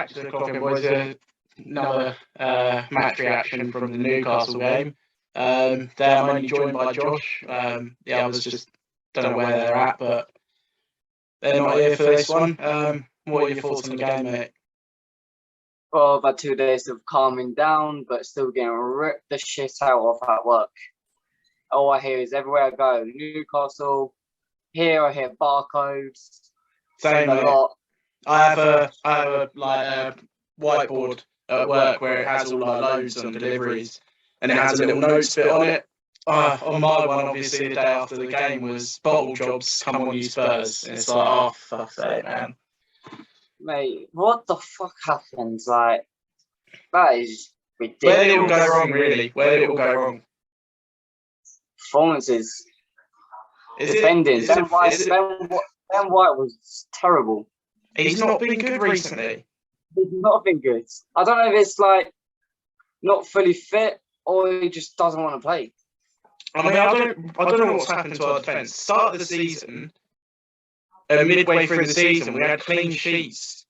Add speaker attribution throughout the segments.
Speaker 1: back to the clock and boys. Another match reaction from the Newcastle game. There I'm only joined by Josh. The others just don't know where they're at, but they're not here for this one. What are your thoughts on the game, mate?
Speaker 2: Well, about 2 days of calming down, but still getting ripped the shit out of at work. All I hear is everywhere I go, Newcastle. Here I hear barcodes.
Speaker 1: Same
Speaker 2: a lot.
Speaker 1: I have a whiteboard at work where it has all our loads on deliveries, and it has a little notes bit on it. On my one, obviously, the day after the game was bottle jobs, come on you Spurs. And it's like, oh, fuck's sake, man.
Speaker 2: Mate, what the fuck happens? Like, that is ridiculous.
Speaker 1: Where did it all go wrong, really? Where did it all go wrong?
Speaker 2: Performances. Defending. Ben White was terrible.
Speaker 1: He's not been good recently.
Speaker 2: He's not been good. I don't know if it's like not fully fit or he just doesn't want to play.
Speaker 1: I mean, I don't know what's happened to our defence. Start of the season, midway through the season, we had clean sheets.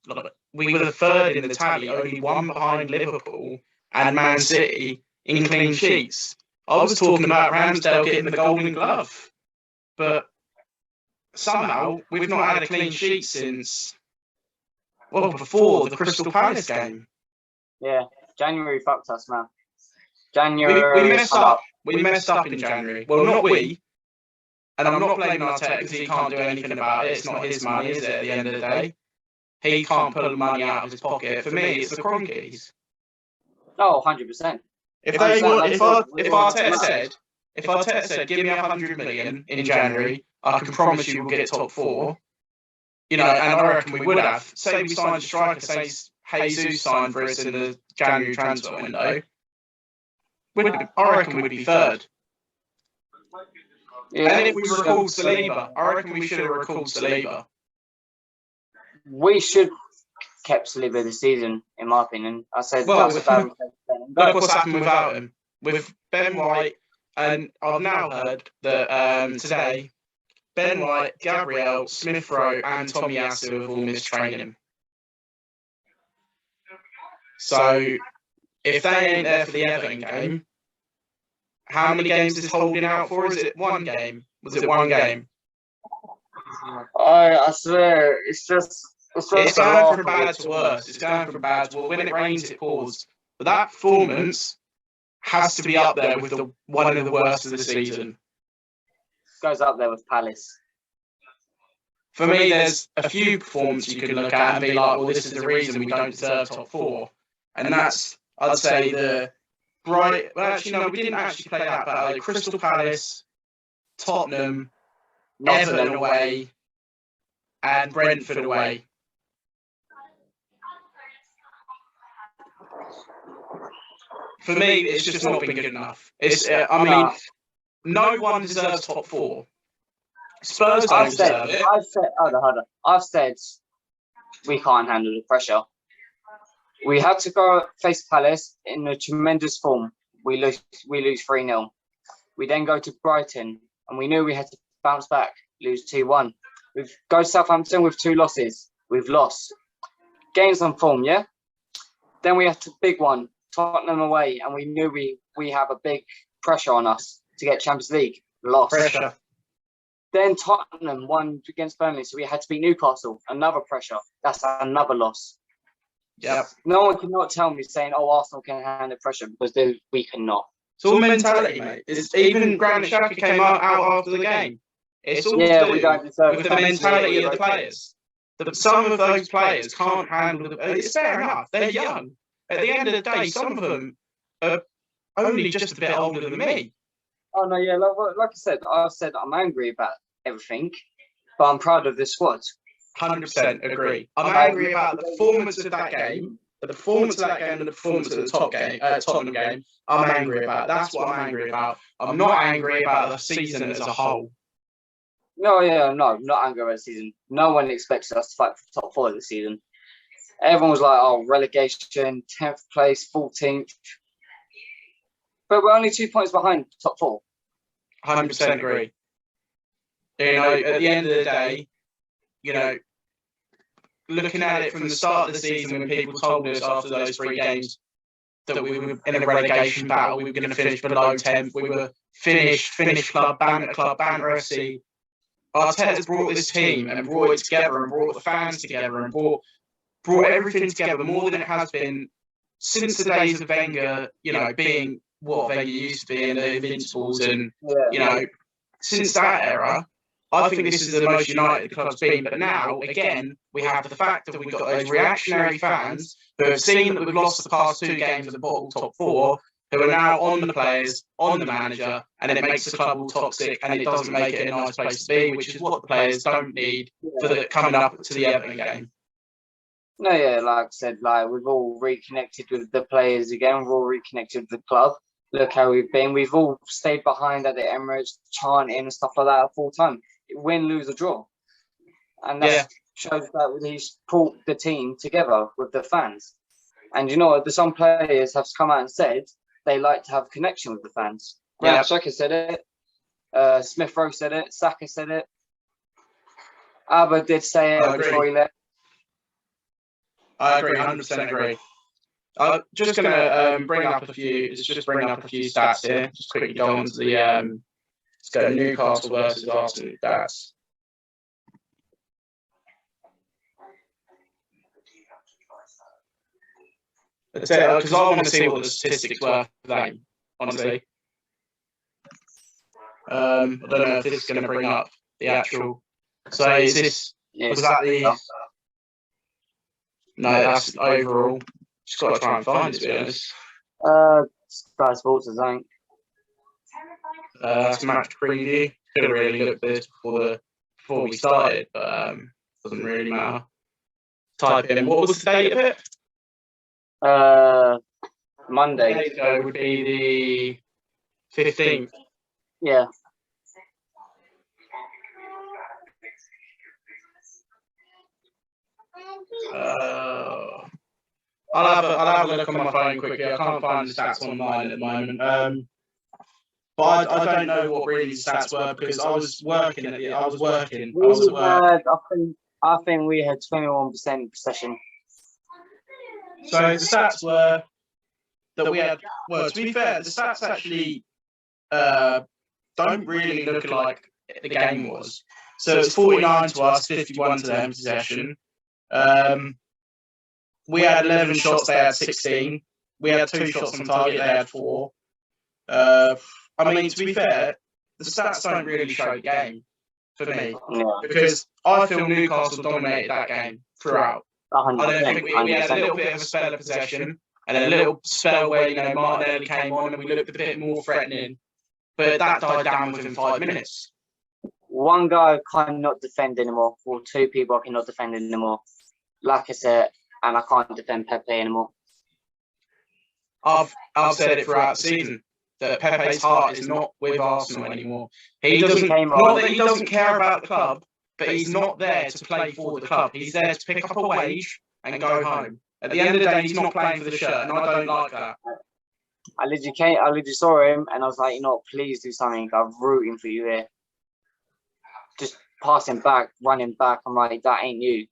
Speaker 1: We were the third in the tally, only one behind Liverpool and Man City in clean sheets. I was talking about Ramsdale getting the Golden Glove, but somehow we've not had a clean sheet since, well, before the Crystal Palace game.
Speaker 2: Yeah, January fucked us, man. January.
Speaker 1: We messed up. We messed up in January. Well, not we. And I'm not blaming Arteta because he can't do anything about it. It's not his money, is it, at the end of the day? He can't pull the money out of his pocket. For me, it's the Cronkies.
Speaker 2: Oh, 100%.
Speaker 1: If Arteta said, give me 100 million in January, I can promise you we'll get top four. You know, and I reckon we would have. Say we signed a striker, say Jesus signed for us in the January transfer window. I reckon we'd be third.
Speaker 2: Yeah,
Speaker 1: and if we recalled Saliba, I reckon we should have recalled Saliba.
Speaker 2: We should kept Saliba this season, in my opinion. I said that's a bad mistake.
Speaker 1: Look what's happened without him. With Ben White, and I've now heard that today, Ben White, Gabriel, Smith Rowe, and Tommy Yasu have all missed training. So, if they ain't there for the Everton game, how many games is Holding out for? Is it one game? Was it one game?
Speaker 2: I swear, it's
Speaker 1: going from bad to worse. It's going from bad to worse. When it rains, it pours. But that performance has to be up there with one of the worst of the season.
Speaker 2: Goes up there with Palace.
Speaker 1: For me, there's a few performances you could look at and be like, well, this is the reason we don't deserve top four. And that's, I'd say, the bright... Well, actually, no, we didn't actually play that bad. Crystal Palace, Tottenham, Everton away, and Brentford away. For me, it's just not been good enough. No one deserves top four. Spurs don't deserve it.
Speaker 2: I've said we can't handle the pressure. We had to go face Palace in a tremendous form. We lose 3-0. We then go to Brighton, and we knew we had to bounce back, lose 2-1. We go to Southampton with 2 losses. We've lost. Games on form, yeah? Then we have to big one, Tottenham away, and we knew we have a big pressure on us to get Champions League. Lost.
Speaker 1: Pressure.
Speaker 2: Then Tottenham won against Burnley, so we had to beat Newcastle. Another pressure. That's another loss.
Speaker 1: Yep.
Speaker 2: No one cannot tell me saying, "Oh, Arsenal can handle pressure," because we cannot.
Speaker 1: It's all mentality, mate. Even Granit Xhaka came out after the game. It's all to do
Speaker 2: we don't deserve
Speaker 1: with the mentality of the players. Some of those players can't handle it's fair enough. They're young. At the end of the day, some of them are only just a bit older than me.
Speaker 2: Oh, no, yeah. Like I've said I'm angry about everything, but I'm proud of this squad.
Speaker 1: 100% agree. I'm angry about the performance of that game, and the performance of the Tottenham game. I'm angry about. That's what I'm angry about. I'm not angry about the season as a whole.
Speaker 2: No, not angry about the season. No one expects us to fight for top 4 this season. Everyone was like, "Oh, relegation, 10th place, 14th." But we're only 2 points behind top 4.
Speaker 1: 100% agree. You know, at the end of the day, you know, looking at it from the start of the season when people told us after those 3 games that we were in a relegation battle, we were going to finish below 10th, we were finished club, banter FC. Arteta's brought this team and brought it together and brought the fans together and brought everything together more than it has been since the days of Wenger, being what Wenger used to be and the Invincibles and, since that era, I think this is the most united the club's been. But now, again, we have the fact that we've got those reactionary fans who have seen that we've lost the past 2 games of the bottom top 4, who are now on the players, on the manager, and it makes the club all toxic and it doesn't make it a nice place to be, which is what the players don't need for coming up to the Everton game.
Speaker 2: No, yeah, like I said, we've all reconnected with the players again. We've all reconnected with the club. Look how we've been. We've all stayed behind at the Emirates, chanting and stuff like that at full time. Win, lose, or draw. And that shows that he's pulled the team together with the fans. And you know what? Some players have come out and said they like to have a connection with the fans.
Speaker 1: Yeah.
Speaker 2: Xhaka said it. Smith Rowe said it. Saka said it. Alba did say it before he left.
Speaker 1: I agree, 100% agree. I'm just going to bring up a few stats here. Just quickly go on to the let's go Newcastle versus Arsenal stats. Because I want to see what the statistics were for that game, honestly. I don't know if this is going to bring up the actual. So is this? Was that the? No, that's overall. Just got to try and find it, to be honest.
Speaker 2: Sky Sports, I think.
Speaker 1: That's match preview. Could have really looked at this before we started, but doesn't really matter. Type in. What was the date of it?
Speaker 2: Monday.
Speaker 1: So it would be the 15th.
Speaker 2: Yeah.
Speaker 1: I'll have a look on my phone quickly. I can't find the stats online at the moment. But I don't know what really the stats were because I was working. I was at work.
Speaker 2: I think we had 21% possession.
Speaker 1: So the stats were that we had. Well, to be fair, the stats actually don't really look like the game was. So it's 49 to us, 51 to them possession. We had 11 shots, they had 16. We had 2 shots on target, they had 4. I mean, to be fair, the stats don't really show the game for me because I feel Newcastle dominated that game throughout. I don't think we had a little bit of a spell of possession and a little spell where, Martinelli came on and we looked a bit more threatening, but that died down within 5 minutes.
Speaker 2: One guy cannot defend anymore, or 2 people cannot defend anymore. Like I said, and I can't defend Pepe anymore.
Speaker 1: I've said it throughout the season that Pepe's heart is not with Arsenal anymore. He doesn't. Not that he doesn't care about the club, but he's not there to play for the club. He's there to pick up a wage and go home. At the end of the day, he's not playing for the shirt, and I don't like that.
Speaker 2: I literally saw him, and I was like, please do something. I'm rooting for you here. Just passing back, running back. I'm like, that ain't you.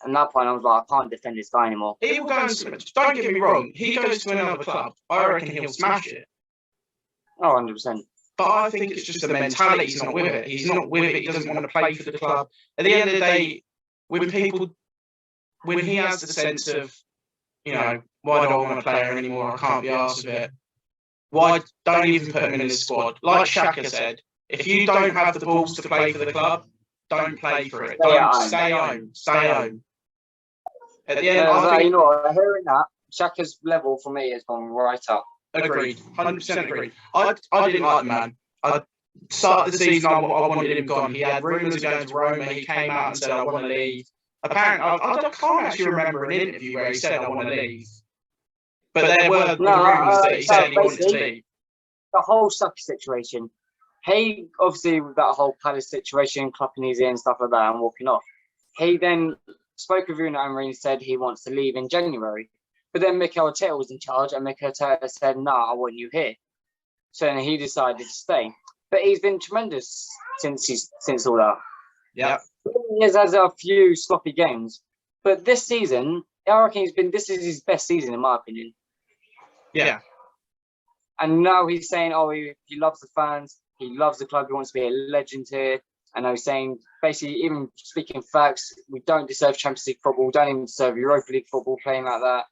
Speaker 2: At that point, I was like, I can't defend this guy anymore.
Speaker 1: He will go don't get me wrong. He goes to another club. I reckon he'll smash it.
Speaker 2: Oh, 100%.
Speaker 1: But I think it's just the mentality. He's not with it. He's not with it. He doesn't want to play for the club. At the end of the day, when he has the sense of, why do I want to play here anymore? I can't be arsed with it. Why don't even put him in the squad? Like Xhaka said, if you don't have the balls to play for the club, don't play for it. Stay home. Stay home. At the end,
Speaker 2: hearing that, Xhaka's level for me has gone right up.
Speaker 1: Agreed. 100% agreed. I didn't like the man. I started the season, I wanted him gone. He had rumours of going to Roma. He came out and said, I want to leave. Apparently, I can't actually remember an interview where he said, I want to leave. But there were rumours that he said he wanted to leave.
Speaker 2: The whole Saka situation. He, obviously, with that whole Palace situation, clapping his ear and stuff like that and walking off, he then spoke with Bruno Amorim and said he wants to leave in January. But then Mikel Arteta was in charge, and Mikel Arteta said, "No, I want you here." So then he decided to stay. But he's been tremendous since all that.
Speaker 1: Yeah.
Speaker 2: He has had a few sloppy games, But this season, I reckon this is his best season in my opinion.
Speaker 1: Yeah.
Speaker 2: And now he's saying, oh, he loves the fans, he loves the club, he wants to be a legend here. And now he's saying, basically, even speaking facts, we don't deserve Champions League football, we don't even deserve Europa League football playing like that.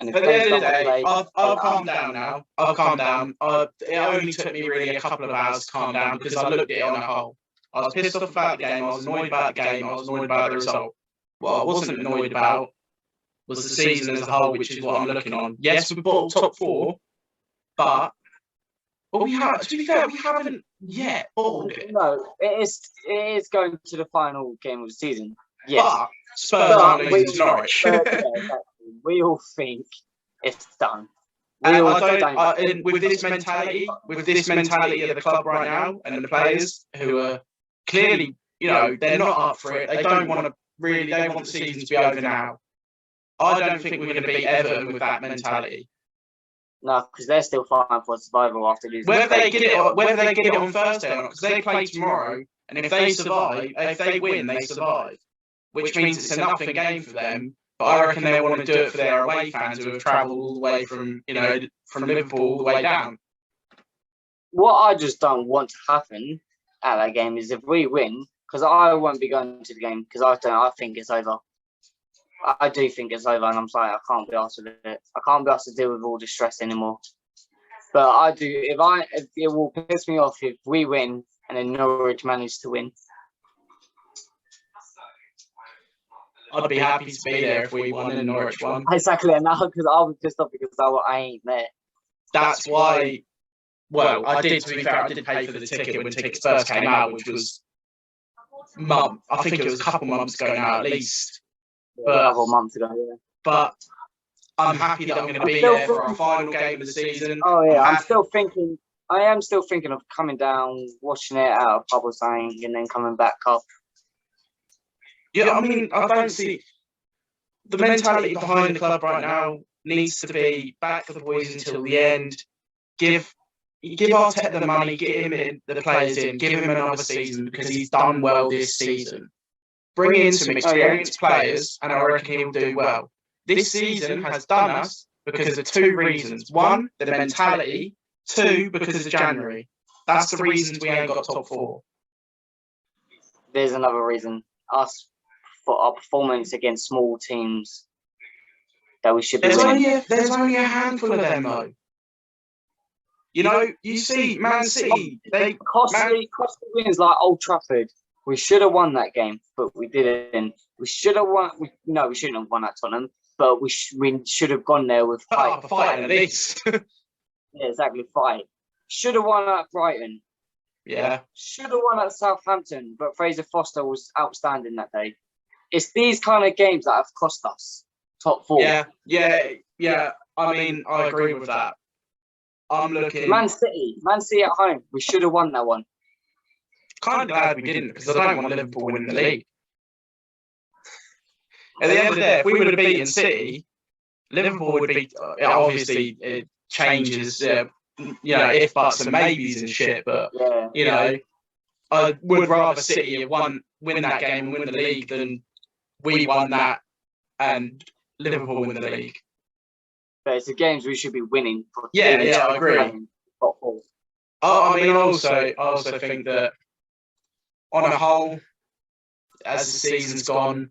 Speaker 2: And if
Speaker 1: At the end of the day, I've calmed down now. I've calmed down. It only took me really a couple of hours to calm down because I looked at it on a whole. I was pissed off about the game. I was annoyed about the game. I was annoyed about the result. What I wasn't annoyed about was the season as a whole, which is what I'm looking on. Yes, we bottled top 4, but we have. To be fair, we haven't yet bottled it.
Speaker 2: No, it is going to the final game of the season. Yes,
Speaker 1: but Spurs aren't losing to Norwich.
Speaker 2: Exactly. We all think it's done.
Speaker 1: With this mentality of the club right now and the players who are clearly, they're not up for it. They don't want to really. They want the season to be over now. I don't think we're going to beat Everton with that mentality.
Speaker 2: No, because they're still fighting for survival after losing.
Speaker 1: Whether they get it on Thursday or not, because they play tomorrow, and if they survive, if they win, they survive, which means it's a nothing game for them. But I reckon they want to do it for their away fans who have travelled all the way from Liverpool all the way down.
Speaker 2: What I just don't want to happen at that game is if we win, because I won't be going to the game because I think it's over. I do think it's over, and I'm sorry, I can't be asked with it. I can't be asked to deal with all the stress anymore. But I do. If it will piss me off if we win and then Norwich manage to win.
Speaker 1: I'd be happy to be there if we won and Norwich won.
Speaker 2: Exactly, and now because I was pissed off because I ain't there.
Speaker 1: That's why. Well, I did. To be fair, I did pay for the ticket when tickets first came out, which was I think it was a couple months ago now, at least.
Speaker 2: But a couple months ago, yeah.
Speaker 1: But I'm happy that I'm going to be there for our final game of the season.
Speaker 2: Oh yeah, I am still thinking of coming down, watching it at a pub or something, and then coming back up.
Speaker 1: Yeah, I mean, I don't see the mentality behind the club right now needs to be back the boys until the end. Give Arteta the money, get him the players in, give him another season because he's done well this season. Bring in some experienced players, and I reckon he'll do well. This season has done us because of 2 reasons. 1, the mentality. 2, because of January. That's the reasons we ain't got top 4.
Speaker 2: There's another reason. Us for our performance against small teams that we should be winning.
Speaker 1: There's only a handful of them, though. You see, Man City,
Speaker 2: costly wins like Old Trafford. We should have won that game, but we didn't. We should have won. We shouldn't have won at Tottenham, but we should have gone there with
Speaker 1: fight at least.
Speaker 2: Yeah, exactly. Fight. Should have won at Brighton.
Speaker 1: Yeah.
Speaker 2: Should have won at Southampton, but Fraser Foster was outstanding that day. It's these kind of games that have cost us top 4.
Speaker 1: Yeah. I mean, I agree with that. I'm looking.
Speaker 2: Man City at home. We should have won that one.
Speaker 1: Kind of glad we didn't because I don't want Liverpool winning the league. At the end of the day, if we would have beaten City, Liverpool would be. Obviously, it changes. If buts and maybes and shit. But I would rather City have win that game and win the league than we won that and Liverpool win the league.
Speaker 2: But it's the games we should be winning.
Speaker 1: Yeah, I agree. I also think that on a whole, as the season's gone,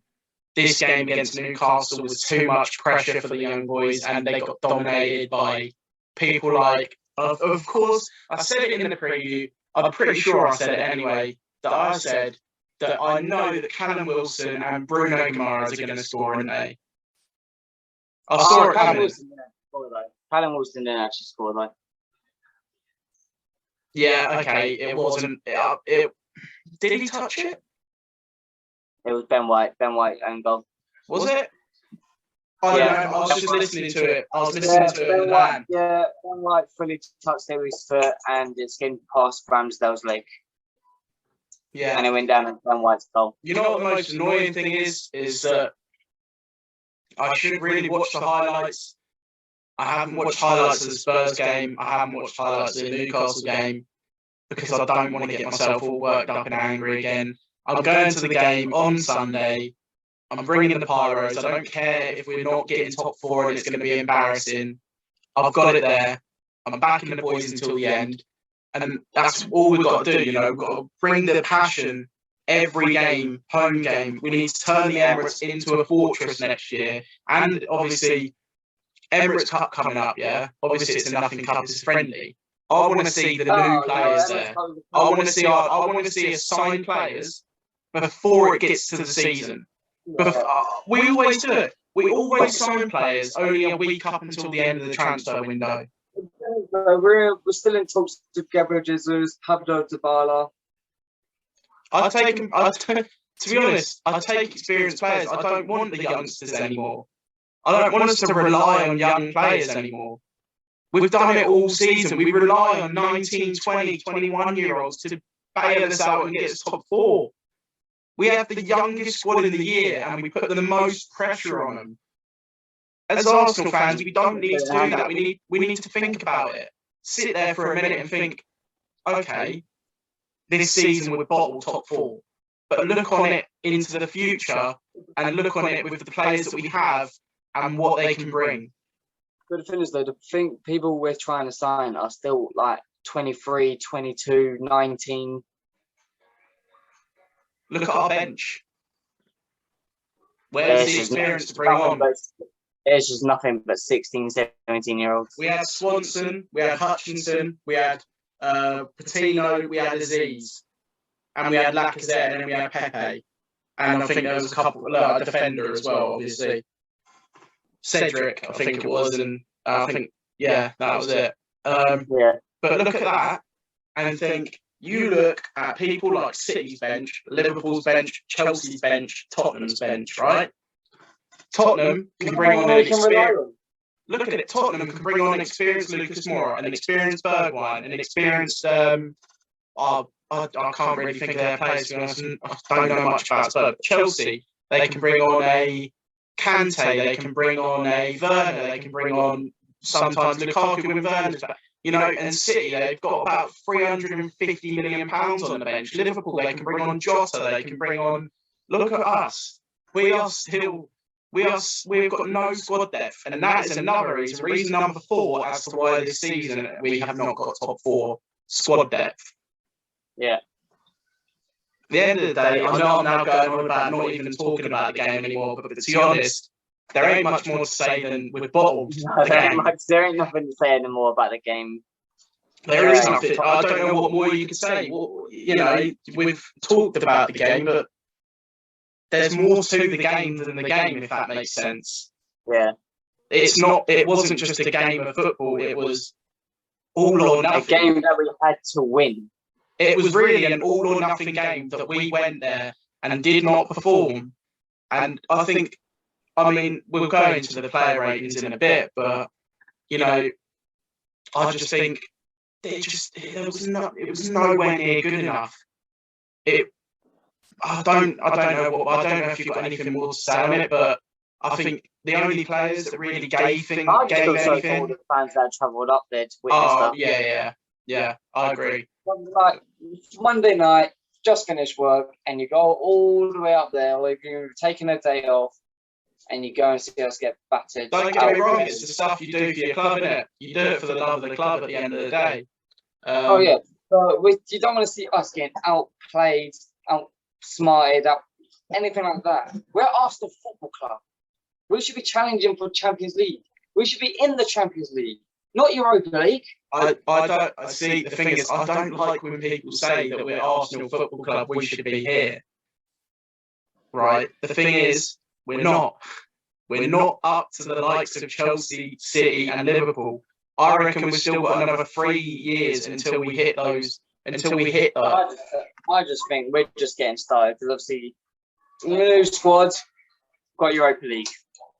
Speaker 1: this game against Newcastle was too much pressure for the young boys, and they got dominated by people like. Of course, I said it in the preview. I'm pretty sure I said it anyway. That I said that I know that Callum Wilson and Bruno Guimaraes are going to score, aren't they? I saw it coming.
Speaker 2: Callum Wilson didn't actually score though.
Speaker 1: Yeah, okay. It wasn't. Did he touch it?
Speaker 2: It was Ben White own goal.
Speaker 1: Was it? I don't know. I was just listening to it. I was listening to it in the van.
Speaker 2: Yeah, Ben White fully touched it with his foot, and it's getting past Ramsdale's leg.
Speaker 1: Yeah,
Speaker 2: and it went down at Ben White's goal.
Speaker 1: You know what the most annoying thing is that I should really watch the highlights. I haven't watched highlights of the Spurs game. I haven't watched highlights of the Newcastle game because I don't want to get myself all worked up and angry again. I'm going to the game on Sunday. I'm bringing the Pyros. I don't care if we're not getting top 4 and it's going to be embarrassing. I've got it there. I'm backing the boys until the end. And that's all we've got to do. We've got to bring the passion every game, home game. We need to turn the Emirates into a fortress next year. And obviously, Emirates Cup coming up, yeah? Obviously, it's a nothing cup, it's friendly. I want to see the new players there. I want to see us sign players before it gets to the season. We always do it. We always sign players only a week up until the end of the transfer window.
Speaker 2: We're still in talks with Gabriel Jesus, Pablo Dybala.
Speaker 1: To be honest, I take experienced players. I don't want the youngsters anymore. I don't want us to rely on young players anymore. We've done it all season. We rely on 19, 20, 21-year-olds to bail us out and get us top 4. We have the youngest squad in the year and we put the most pressure on them. As Arsenal fans, we don't need to do that. We need to think about it. Sit there for a minute and think, okay, this season we're bottled top 4. But look on it into the future and look on it with the players that we have and what they can bring.
Speaker 2: But the thing is, though, the people we're trying to sign are still like 23, 22, 19.
Speaker 1: Look at our bench. Where's the experience to bring on?
Speaker 2: It's just nothing but 16, 17-year-olds.
Speaker 1: We had Swanson, we had Hutchinson, we had Patino, we had Aziz, and we had Lacazette, and then we had Pepe. And I think there was a couple, a defender as well, obviously. Cedric, I think it was, and I think, that was it. But look at that and think, you look at people like City's bench, Liverpool's bench, Chelsea's bench, Tottenham's bench, right? Tottenham can bring on an experienced. Look at it. Tottenham can bring on an experienced Lucas Moura, an experienced Bergwijn, an experienced. I can't really think of their players. To be honest, I don't know much about Spurs. Chelsea, they can bring on a Kante, they can bring on a Werner, they can bring on sometimes Lukaku when Werner's back. And City, they've got about £350 million on the bench. Liverpool, they can bring on Jota, they can bring on. Look at us. We've got no squad depth, and that is another reason. Reason number 4 as to why this season we have not got top 4 squad depth.
Speaker 2: Yeah.
Speaker 1: At the end of the day, I know I'm now going on about not even talking about the game anymore, but to be honest, there ain't much more to say than we've bottled the game.
Speaker 2: There ain't nothing to say anymore about the game.
Speaker 1: There is nothing. I don't know what more you could say. We've talked about the game, but there's more to the game than the game, if that makes sense.
Speaker 2: Yeah.
Speaker 1: It wasn't just a game of football, it was all or nothing.
Speaker 2: A game that we had to win.
Speaker 1: It was really an all or nothing game that we went there and did not perform. And I think, we'll go into the player ratings in a bit, but I just think it was nowhere near good enough. I don't know if you've got anything more to say on it, but I think the only players that really gave anything.
Speaker 2: All the fans that travelled up there to witness that.
Speaker 1: Yeah, I agree.
Speaker 2: Like Monday night, just finished work, and you go all the way up there, or if you're taking a day off, and you go and see us get battered.
Speaker 1: Don't get me wrong, it's the stuff you do for your club, innit? You do it for the love of the club at the end of the day.
Speaker 2: But you don't want to see us getting outplayed, outsmarted, anything like that. We're Arsenal Football Club. We should be challenging for Champions League. We should be in the Champions League, not Europa League.
Speaker 1: I don't see. The thing is, I don't like when people say that we're Arsenal Football Club. We should be here. Right. The thing is, we're not. We're not up to the likes of Chelsea, City, and Liverpool. I reckon we've still got another 3 years until we hit those.
Speaker 2: I just think we're just getting started because obviously, new squad, got Europa League.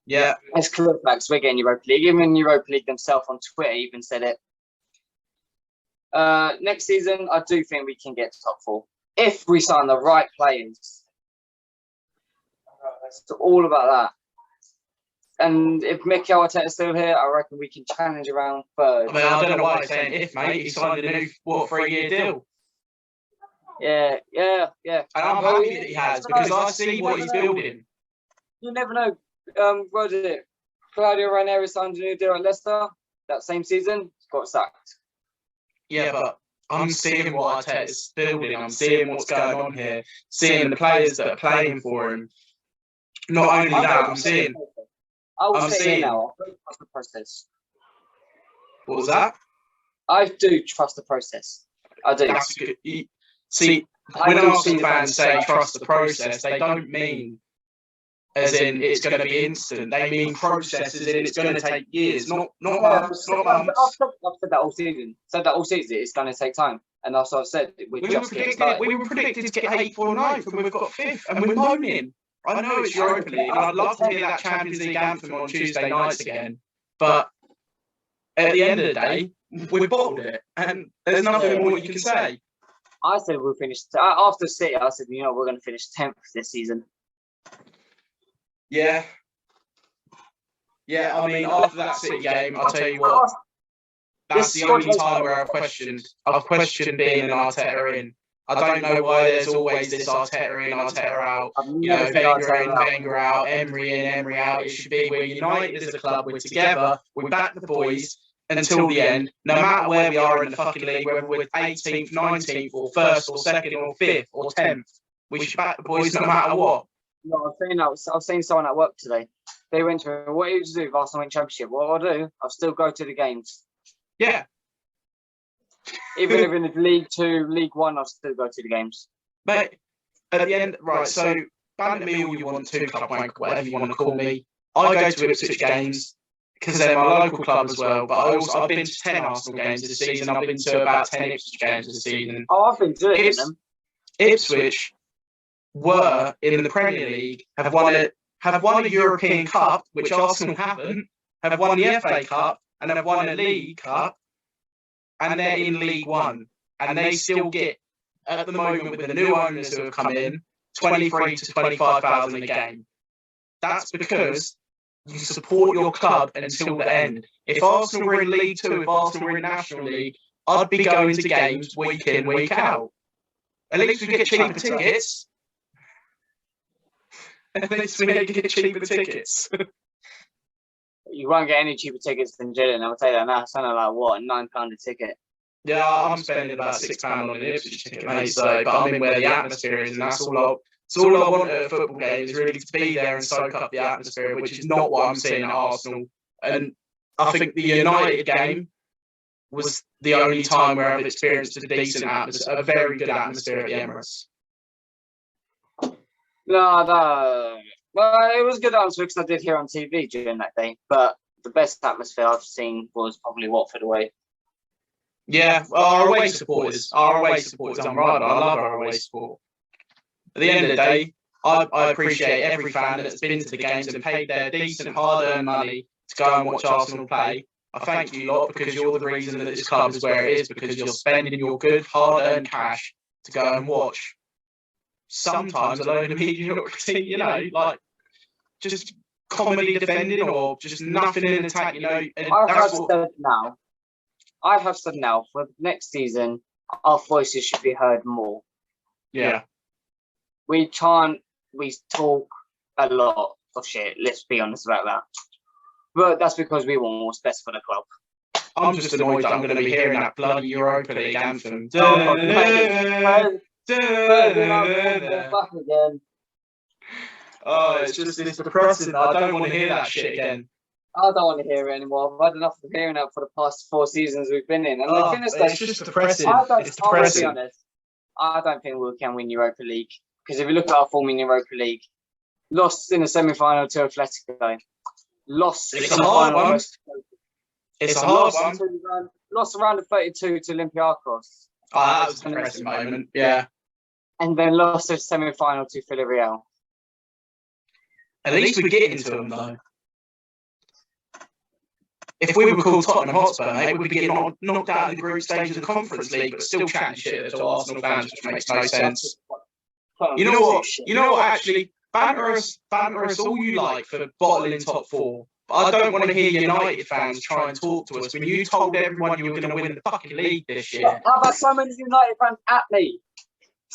Speaker 1: Yeah,
Speaker 2: it's clear facts. We're getting Europa League. Even Europa League themselves on Twitter even said it. Next season, I do think we can get top 4 if we sign the right players. It's all about that. And if Mikel Arteta's still here, I reckon we can challenge around 3rd.
Speaker 1: I don't know why he's saying if, mate. He signed a new 3-year deal.
Speaker 2: Yeah.
Speaker 1: And I'm happy that he has because I see what he's building.
Speaker 2: You never know. What was it? Claudio Ranieri signed a new deal at Leicester that same season. Got sacked.
Speaker 1: Yeah, but I'm seeing what Arteta's building. I'm seeing what's going on here. Seeing the players that are playing for him. Not only that, I'm seeing.
Speaker 2: I will
Speaker 1: I'm
Speaker 2: say
Speaker 1: seeing-
Speaker 2: it now. I trust the process.
Speaker 1: What was that?
Speaker 2: I do trust the process. I do.
Speaker 1: That's good. See, when Arsenal fans say trust the process, they don't mean as in it's going to be instant. They mean processes in it's going to take years, not months, not months.
Speaker 2: I've said that all season. It's going to take time, and that's what I've said.
Speaker 1: We were predicted to get 8th or 9th, and we've got 5th, and we're moaning. I know it's Europa League, and I'd love to hear that Champions League anthem on Tuesday nights again, but at the end of the day, we bottled it, and there's nothing more you can say.
Speaker 2: I said we'll finish after City. I said, we're going to finish 10th this season.
Speaker 1: Yeah. I mean, after that City game, I'll tell you what. That's the only time where I've questioned being an Arteta in. I don't know why there's always this Arteta in, Arteta out. Wenger in, Wenger out, Emery in, Emery out. It should be we're united as a club, we're together, we back the boys until the end. No matter where we are in the fucking league, whether we're 18th, 19th, or 1st, or 2nd, or 5th, or 10th, we should back the boys no matter what.
Speaker 2: No, I've seen someone at work today. They went to what do you do if Arsenal win Championship? What I'll do, I'll still go to the games.
Speaker 1: Yeah.
Speaker 2: Even if in League 2, League 1, I'll still go to the games.
Speaker 1: But at the end, right, so banter me all you want to, club wank, whatever you want to call me. I go to Ipswich games because they're my local club as well, but I've been to 10 Arsenal games this season. I've been to about 10 Ipswich games this season.
Speaker 2: Oh, I've been doing them.
Speaker 1: Ipswich were in the Premier League, have won a European Cup, which Arsenal haven't, have won the FA Cup, and have won a League Cup, and they're in League One, and they still get, at the moment with the new owners who have come in, 23 to 25,000 a game. That's because you support your club until the end. If Arsenal were in League Two, if Arsenal were in National League, I'd be going to games week in, week out. At least we get cheaper tickets. At least we get cheaper tickets.
Speaker 2: You won't get any cheaper tickets than Gillen. I'll tell you that now. It's only like what, £9 a ticket.
Speaker 1: Yeah, I'm spending about £6 on an Ipswich ticket, mate. So, but I'm in where the atmosphere is, and that's all I want at a football game is really to be there and soak up the atmosphere, which is not what I'm seeing at Arsenal. And I think the United game was the only time where I've experienced a decent atmosphere, a very good atmosphere at the Emirates.
Speaker 2: No. Well, it was a good atmosphere because I did hear on TV during that day. But the best atmosphere I've seen was probably Watford away.
Speaker 1: Yeah, our away supporters. I'm right. I love our away support. At the end of the day, I appreciate every fan that's been to the games and paid their decent, hard-earned money to go and watch Arsenal play. I thank you lot because you're the reason that this club is where it is, because you're spending your good, hard-earned cash to go and watch sometimes a load of mediocrity, like just comedy defending or just nothing in attack, And
Speaker 2: I have said now for next season, our voices should be heard more.
Speaker 1: Yeah.
Speaker 2: We talk a lot of shit, let's be honest about that. But that's because we want what's best for the club.
Speaker 1: I'm just annoyed that I'm going to be hearing that bloody Europa League anthem. Oh, it's depressing. I don't want to hear that shit again.
Speaker 2: I don't want to hear it anymore. I've had enough of hearing that for the past 4 seasons we've been in. And
Speaker 1: it's just depressing.
Speaker 2: It's depressing. I'll be honest, I don't think we can win Europa League. Because if you look at our form in Europa League, lost in the semi-final to Atletico, lost in the final.
Speaker 1: It's a hard one.
Speaker 2: Lost around the 32 to Olympiacos.
Speaker 1: Oh, that was a depressing moment. Yeah.
Speaker 2: And then lost the semi-final to Villarreal.
Speaker 1: At least we're getting to them, though. If we were called Tottenham Hotspur, mate, we'd be getting knocked out of the group stage of the Conference League, but still chatting shit to Arsenal fans, which makes no sense. You know what? Actually, banter us all you like for bottling top 4. But I don't want to hear United fans try and talk to us when you told everyone you were going to win the fucking league this year.
Speaker 2: I've had so many United fans at me.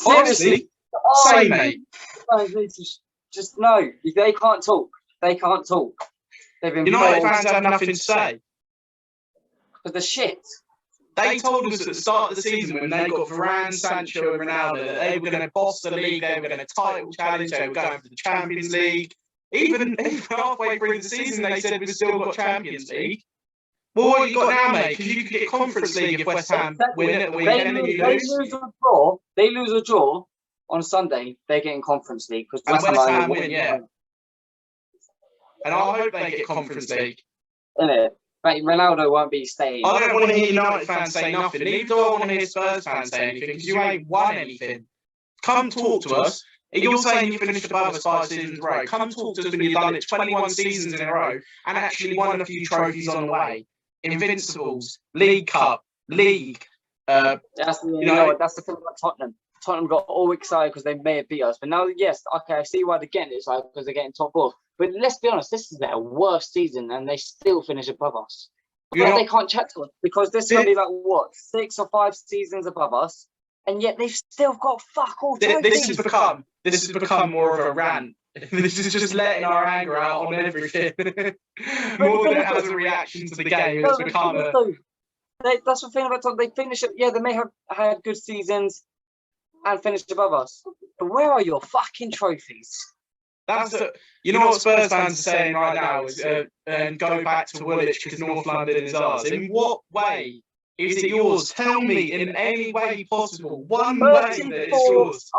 Speaker 1: Honestly, same, mate.
Speaker 2: Fans need to Just no, they can't talk. They can't talk. They've been
Speaker 1: United fans have nothing to say.
Speaker 2: Because the shit.
Speaker 1: They told us at the start of the season when they got Varane, Sancho, and Ronaldo that they were going to boss the league, they were going to title challenge, they were going for the Champions League. Even halfway through the season, they said we've still got Champions League. Well, what you got now, mate? Because you could get Conference League if West Ham win at the weekend and you lose.
Speaker 2: They lose a draw on Sunday. They're getting Conference League because
Speaker 1: West Ham win, yeah. And I hope they get Conference League.
Speaker 2: Innit? But Ronaldo won't be staying.
Speaker 1: I don't want to hear United fans say nothing. Neither do I want to hear Spurs fans say anything because you ain't won anything. Come talk to us. You're saying you finished above us 5 seasons in a row. Come talk to us when you've done it 21 seasons in a row and actually won a few trophies on the way. Invincibles, League Cup, League.
Speaker 2: That's the thing about Tottenham. Tottenham got all excited because they may have beat us. But now, yes, okay, I see why they're getting it. It's like because they're getting top 4. But let's be honest, this is their worst season and they still finish above us. But they can't chat to us because this will be like, what, 6 or 5 seasons above us? And yet they've still got fuck all trophies.
Speaker 1: This has become more of a rant. This is just letting our anger out on everything. More than it has a reaction to the game. It's become
Speaker 2: that's the thing about Tottenham. They finish it. Yeah, they may have had good seasons and finished above us. But where are your fucking trophies?
Speaker 1: You know what Spurs fans are saying right now is and go back to Woolwich because North London is ours. In what way is it yours? Tell me in any way possible. One way that it's yours.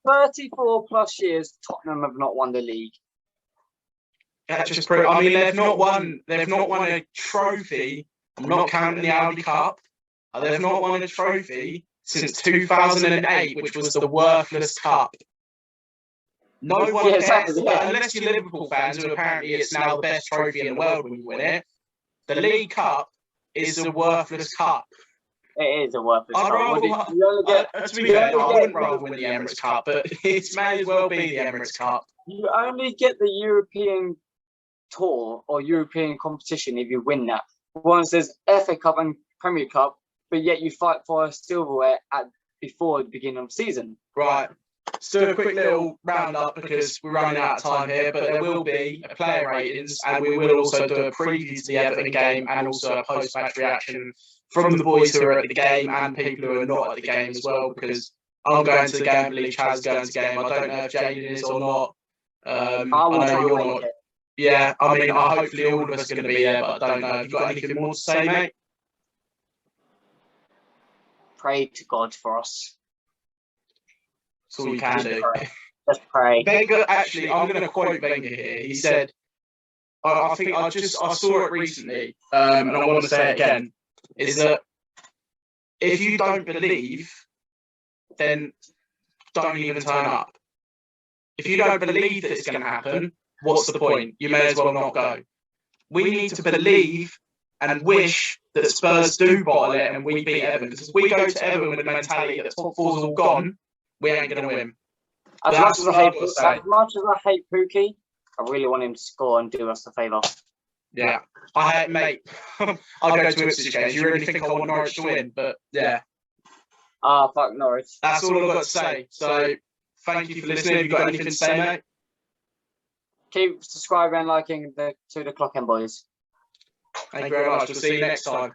Speaker 2: 34 plus years Tottenham have not won the league.
Speaker 1: That just proves. I mean, they've not won a trophy. I'm not counting the Audi Cup. They've not won a trophy since 2008, which was the worthless cup. No one cares,
Speaker 2: exactly.
Speaker 1: unless you're Liverpool fans, who apparently it's now the best trophy in the world when you win it. The League Cup is a worthless cup.
Speaker 2: It is a worthless cup.
Speaker 1: I wouldn't rather win the Emirates Cup, but it may as well be the Emirates Cup.
Speaker 2: You only get the European tour or European competition if you win that. Once there's FA Cup and Premier Cup, but yet you fight for a silverware before the beginning of the season.
Speaker 1: Right. Let's do a quick little roundup because we're running out of time here, but there will be a player ratings and we will also do a preview to the Everton game and also a post-match reaction from the boys who are at the game and people who are not at the game as well, because I'm going to the game, I believe Chaz's going to the game. I don't know if Jaden is or not. I know you're not. Yeah, I mean, hopefully all of us are going to be there, but I don't know. Have you got anything more to say, mate?
Speaker 2: Pray to God for us.
Speaker 1: That's all you can do.
Speaker 2: Let's pray.
Speaker 1: Wenger, actually, I'm going to quote Wenger here. He said, I think I saw it recently, and I want to say it again, is that if you don't believe, then don't even turn up. If you don't believe that it's going to happen, what's the point? You may as well not go. We need to believe and wish that Spurs do bottle it and we beat Everton. Because if we go to Everton with the mentality that top 4's all gone, we ain't going to win.
Speaker 2: As much as I hate Pookie, I really want him to score and do us a favour.
Speaker 1: Yeah. Mate, I'll go to Ipswich games. You really think I want Norwich to win? But yeah.
Speaker 2: Fuck Norwich.
Speaker 1: That's all I've got to say. So thank you for listening. Have you got anything to say, mate?
Speaker 2: Keep subscribing and liking to the Clock End Boys.
Speaker 1: Thank you very much. We'll see you next time.